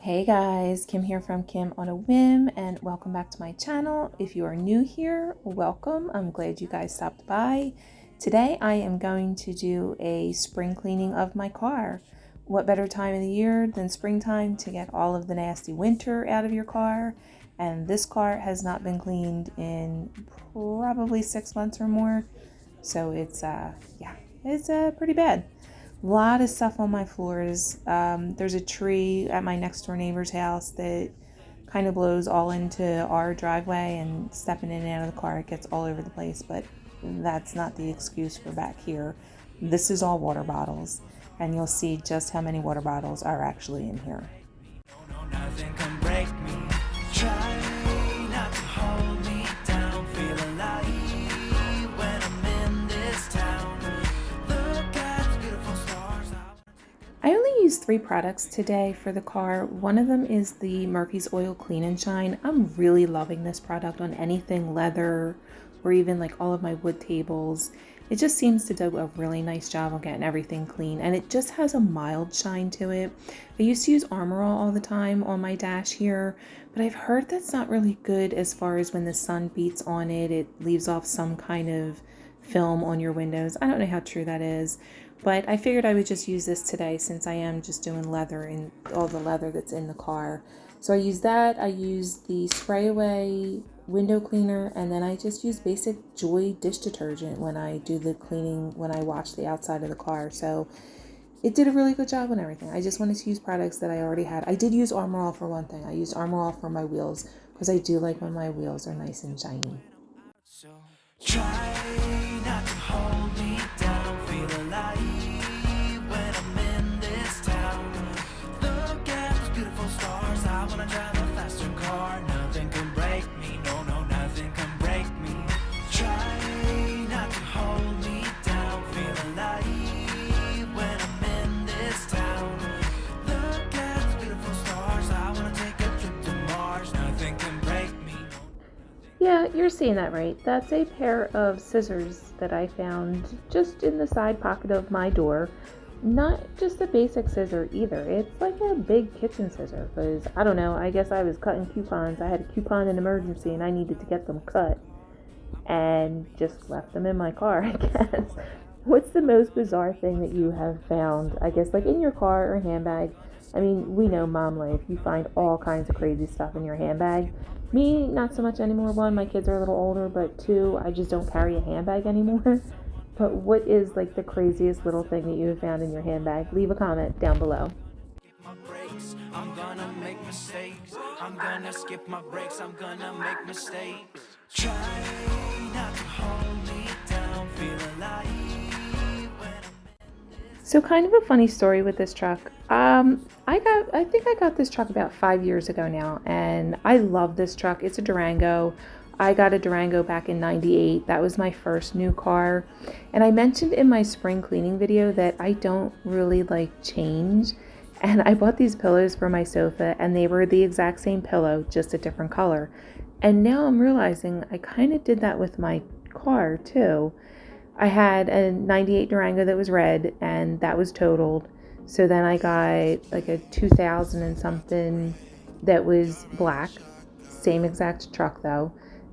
Hey guys, Kim here from Kim on a Whim, and welcome back to my channel. If you are new here, welcome. I'm glad you guys stopped by. Today I am going to do a spring cleaning of my car. What better time of the year than springtime to get all of the nasty winter out of your car? And this car has not been cleaned in probably 6 months or more. So it's pretty bad. A lot of stuff on my floors. There's a tree at my next door neighbor's house that kind of blows all into our driveway, and stepping in and out of the car, it gets all over the place, but that's not the excuse for back here. This is all water bottles, and you'll see just how many water bottles are actually in here. Nothing can break me. Try not to hold me down. Feel alive when I'm in this town. Look at the beautiful stars. I only used 3 products today for the car. One of them is the Murphy's Oil Clean and Shine. I'm really loving this product on anything leather or even like all of my wood tables. It just seems to do a really nice job of getting everything clean, and it just has a mild shine to it. I used to use Armor all the time on my dash here, but I've heard that's not really good as far as when the sun beats on it, it leaves off some kind of film on your windows. I don't know how true that is, but I figured I would just use this today since I am just doing leather and all the leather that's in the car. So I use that. I use the spray away window cleaner, and then I just use basic Joy dish detergent when I do the cleaning, when I wash the outside of the car. So it did a really good job on everything. I just wanted to use products that I already had. I did use Armor All for one thing. I used Armor All for my wheels because I do like when my wheels are nice and shiny. So try not to hold me down. Feel alive when I'm in this town. Look at those beautiful stars. I wanna drive a faster car. Nothing can break me. No, nothing can break me. Try not to hold me down. Feel alive when I'm in this town. Look at those beautiful stars. I wanna take a trip to Mars. Nothing can break me. Yeah, you're seeing that right. That's a pair of scissors that I found just in the side pocket of my door. Not just a basic scissor either. It's like a big kitchen scissor because, I don't know, I guess I was cutting coupons. I had a coupon in emergency and I needed to get them cut and just left them in my car, I guess. What's the most bizarre thing that you have found, I guess, like in your car or handbag? I mean, we know mom life. You find all kinds of crazy stuff in your handbag. Me, not so much anymore. 1, my kids are a little older, but 2, I just don't carry a handbag anymore. But what is like the craziest little thing that you have found in your handbag? Leave a comment down below. My breaks, I'm gonna make mistakes. I'm gonna skip my breaks, I'm gonna make mistakes. Try not to hold me down, feel alive when So kind of a funny story with this truck. I think I got this truck about 5 years ago now, and I love this truck. It's a Durango. I got a Durango back in '98. That was my first new car. And I mentioned in my spring cleaning video that I don't really like change. And I bought these pillows for my sofa, and they were the exact same pillow, just a different color. And now I'm realizing I kind of did that with my car too. I had a '98 Durango that was red, and that was totaled. So then I got like a 2000 and something that was black. Same exact truck though.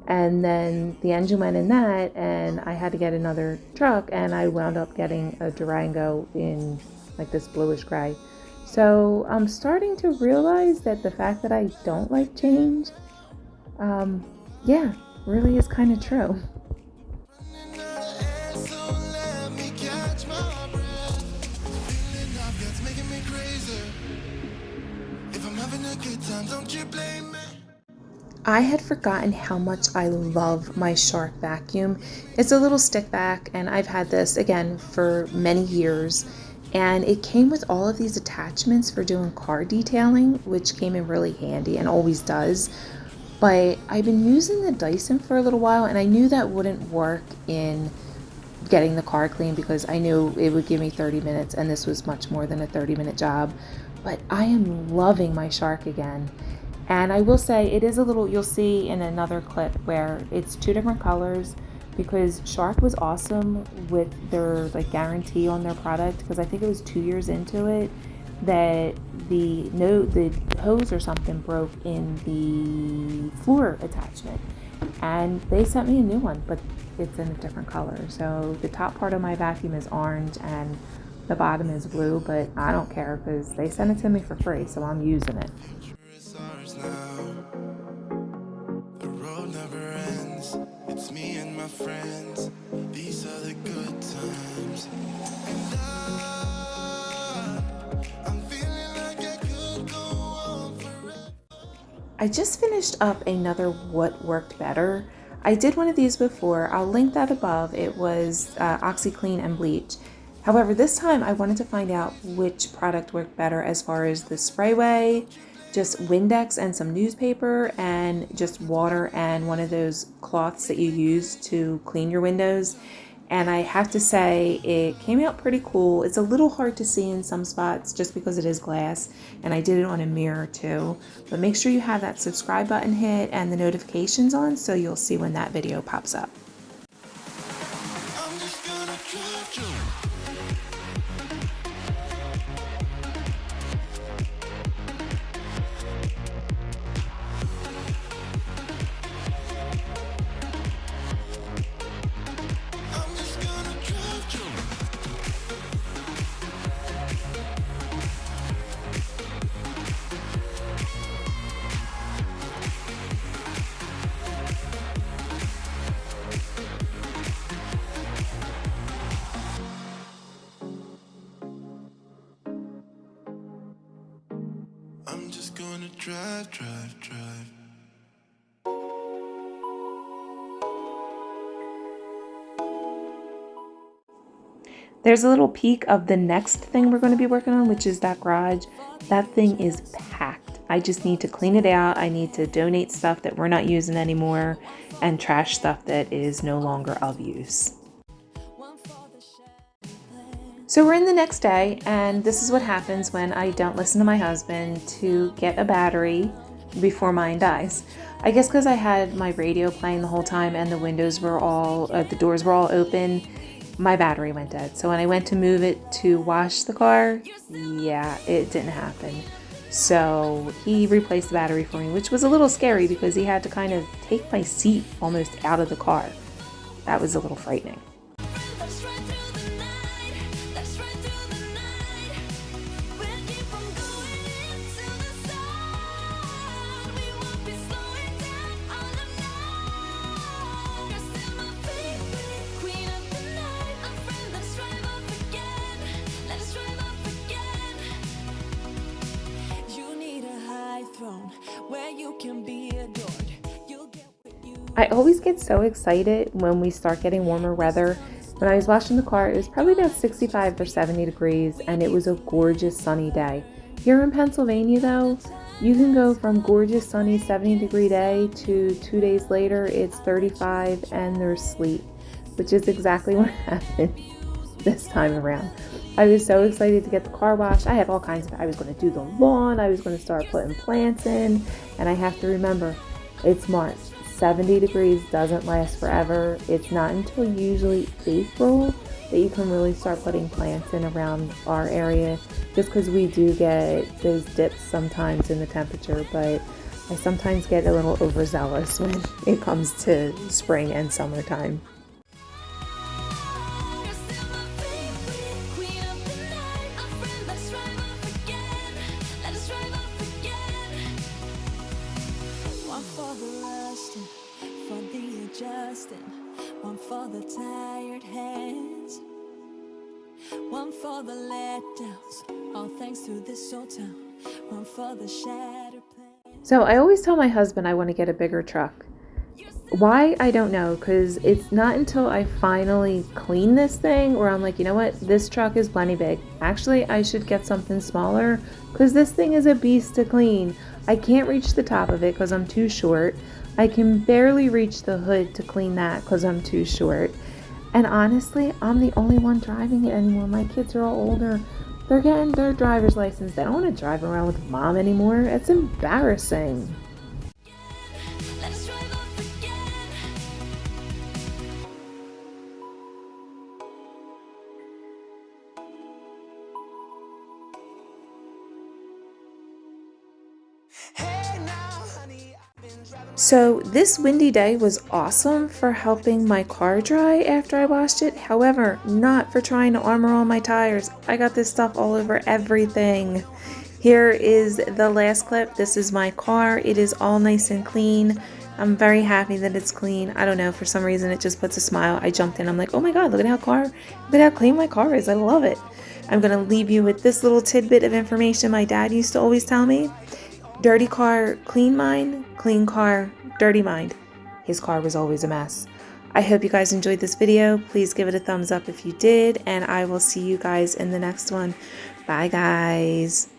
And then the engine went in that, and I had to get another truck, and I wound up getting a Durango in like this bluish gray. So I'm starting to realize that the fact that I don't like change, really is kind of true. I had forgotten how much I love my Shark vacuum. It's a little stick vac, and I've had this again for many years, and it came with all of these attachments for doing car detailing, which came in really handy and always does. But I've been using the Dyson for a little while, and I knew that wouldn't work in getting the car clean because I knew it would give me 30 minutes, and this was much more than a 30-minute job. But I am loving my Shark again. And I will say it is a little, you'll see in another clip where it's 2 different colors because Shark was awesome with their like guarantee on their product, because I think it was 2 years into it that the hose or something broke in the floor attachment, and they sent me a new one, but it's in a different color. So the top part of my vacuum is orange and the bottom is blue, but I don't care because they sent it to me for free, so I'm using it. It's ours now. The road never ends. It's me and my friends. These are the good times. And I'm feeling like I could go on forever. I just finished up another What Worked Better. I did one of these before. I'll link that above. It was OxyClean and bleach. However, this time I wanted to find out which product worked better as far as the sprayway, just Windex and some newspaper, and just water and one of those cloths that you use to clean your windows. And I have to say it came out pretty cool. It's a little hard to see in some spots just because it is glass, and I did it on a mirror too. But make sure you have that subscribe button hit and the notifications on so you'll see when that video pops up. I'm just gonna trust you. I'm just gonna trust you. I'm just gonna drive, drive, drive. There's a little peek of the next thing we're going to be working on, which is that garage. That thing is packed. I just need to clean it out. I need to donate stuff that we're not using anymore and trash stuff that is no longer of use. So we're in the next day, and this is what happens when I don't listen to my husband to get a battery before mine dies. I guess because I had my radio playing the whole time and the windows were all, the doors were all open, my battery went dead. So when I went to move it to wash the car, yeah, it didn't happen. So he replaced the battery for me, which was a little scary because he had to kind of take my seat almost out of the car. That was a little frightening. Let's run through the night. Let's run through the night. We'll keep on going into the sun. We won't be slowing down all night. You're still my favorite queen of the night. My friend, let's drive off again. Let's drive off again. You need a high throne where you can be adored. You'll get what you I always get so excited when we start getting warmer weather. When I was washing the car, it was probably about 65 or 70 degrees, and it was a gorgeous sunny day. Here in Pennsylvania, though, you can go from gorgeous sunny 70-degree day to 2 days later, it's 35 and there's sleet, which is exactly what happened this time around. I was so excited to get the car washed. I have all kinds of, I was going to do the lawn, I was going to start putting plants in, and I have to remember, it's March. 70 degrees doesn't last forever. It's not until usually April that you can really start putting plants in around our area, just because we do get those dips sometimes in the temperature, but I sometimes get a little overzealous when it comes to spring and summertime. You're still my favorite queen of the night. My friend, let's drive off again. Let's drive off again. One for the rusting, for the adjusting. One for the tired hands. One for the letdowns. All thanks to this old town. One for the shattered plans. So I always tell my husband I want to get a bigger truck. Why? I don't know, because it's not until I finally clean this thing where I'm like, you know what, this truck is plenty big. Actually, I should get something smaller because this thing is a beast to clean. I can't reach the top of it because I'm too short. I can barely reach the hood to clean that because I'm too short. And honestly, I'm the only one driving it anymore. My kids are all older. They're getting their driver's license. They don't want to drive around with mom anymore. It's embarrassing. Let's drive off again. So this windy day was awesome for helping my car dry after I washed it. However, not for trying to armor all my tires. I got this stuff all over everything. Here is the last clip. This is my car. It is all nice and clean. I'm very happy that it's clean. I don't know, for some reason it just puts a smile. I jumped in. I'm like, oh my God, look at how clean my car is. I love it. I'm gonna leave you with this little tidbit of information my dad used to always tell me. Dirty car, clean mind. Clean car, dirty mind. His car was always a mess. I hope you guys enjoyed this video. Please give it a thumbs up if you did, and I will see you guys in the next one. Bye guys.